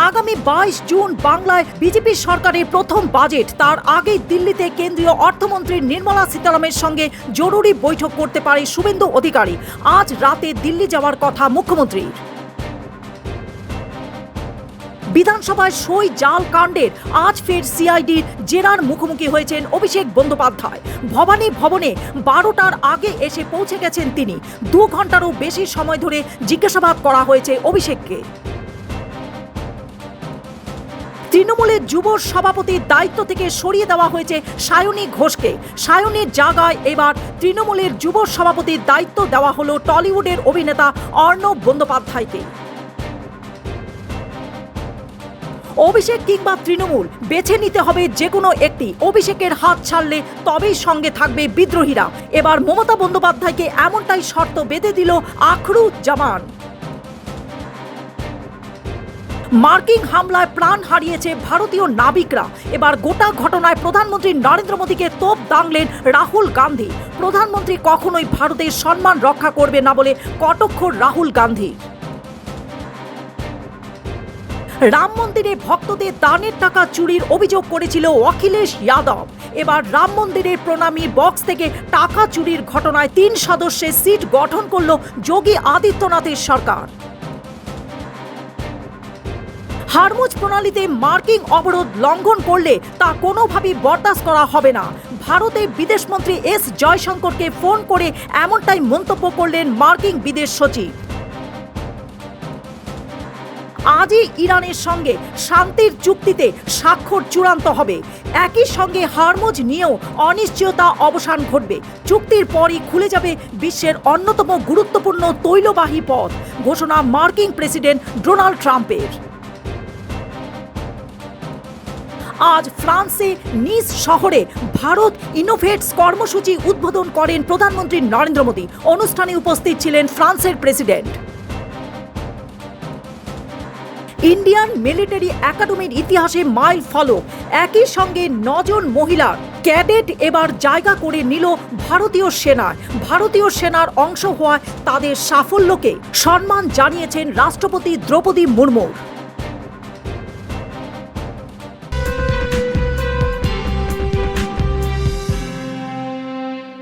আগামী 22 জুন বাংলায় বিজেপি সরকারের প্রথম বাজেট। তার আগেই দিল্লিতে কেন্দ্রীয় অর্থমন্ত্রী নির্মলা সীতারামনের সঙ্গে জরুরি বৈঠক করতে পারে শুভেন্দু অধিকারী। আজ রাতে দিল্লি যাওয়ার কথা মুখ্যমন্ত্রীর। বিধানসভায় সই জাল কাণ্ডের আজ ফের সিআইডির জেরার মুখোমুখি হয়েছেন অভিষেক বন্দ্যোপাধ্যায়। ভবানী ভবনে 12টার আগে এসে পৌঁছে গেছেন তিনি। 2 ঘন্টারও বেশি সময় ধরে জিজ্ঞাসাবাদ করা হয়েছে অভিষেককে। তৃণমূলের যুব সভাপতির দায়িত্ব থেকে সরিয়ে দেওয়া হয়েছে সায়নী ঘোষকে। সায়নীর জায়গায় এবার তৃণমূলের যুব সভাপতির দায়িত্ব দেওয়া হলো টলিউডের অভিনেতা অর্ণব বন্দ্যোপাধ্যায়কে। অভিষেক কিংবা তৃণমূল বেছে নিতে হবে যে কোনো একটি। অভিষেকের হাত ছাড়লে তবেই সঙ্গে থাকবে বিদ্রোহীরা। এবার মমতা বন্দ্যোপাধ্যায়কে এমনটাই শর্ত বেঁধে দিল আখরুজ্জামান। মার্কিন হামলায় প্রাণ হারিয়েছে ভারতীয় নাবিকরা। এবার গোটা ঘটনায় প্রধানমন্ত্রী নরেন্দ্র মোদীকে তোপ দাগলেন রাহুল গান্ধী। প্রধানমন্ত্রী কখনোই ভারতের সম্মান রক্ষা করবে না বলে কটাক্ষ রাহুল গান্ধী। রাম মন্দিরে ভক্তদের দানের টাকা চুরির অভিযোগ করেছিল অখিলেশ যাদব। এবার রাম মন্দিরের প্রণামী বক্স থেকে টাকা চুরির ঘটনায় 3 সদস্যের সিট গঠন করল যোগী আদিত্যনাথের সরকার। হরমুজ প্রণালীতে মার্কিন অবরোধ লঙ্ঘন করলে তা কোনোভাবেই বরদাস্ত করা হবে না। ভারতের বিদেশমন্ত্রী এস জয়শঙ্করকে ফোন করে এমনটাই মন্তব্য করলেন মার্কিন বিদেশ সচিব। আজই ইরানের সঙ্গে শান্তির চুক্তিতে স্বাক্ষর চূড়ান্ত হবে। একই সঙ্গে হরমুজ নিয়েও অনিশ্চয়তা অবসান ঘটবে। চুক্তির পরই খুলে যাবে বিশ্বের অন্যতম গুরুত্বপূর্ণ তৈলবাহী পথ, ঘোষণা মার্কিন প্রেসিডেন্ট ডোনাল্ড ট্রাম্পের। আজ ফ্রান্সে নিস শহরে ভারত ইনোভেটস কর্মসূচি উদ্বোধন করেন প্রধানমন্ত্রী নরেন্দ্র মোদী। অনুষ্ঠানে উপস্থিত ছিলেন ফ্রান্সের প্রেসিডেন্ট। ইন্ডিয়ান মিলিটারি একাডেমির ইতিহাসে মাইল ফলক। একই সঙ্গে 9 জন মহিলার ক্যাডেট এবার জায়গা করে নিল ভারতীয় সেনায়। ভারতীয় সেনার অংশ হওয়ায় তাদের সাফল্যকে সম্মান জানিয়েছেন রাষ্ট্রপতি দ্রৌপদী মুর্মু।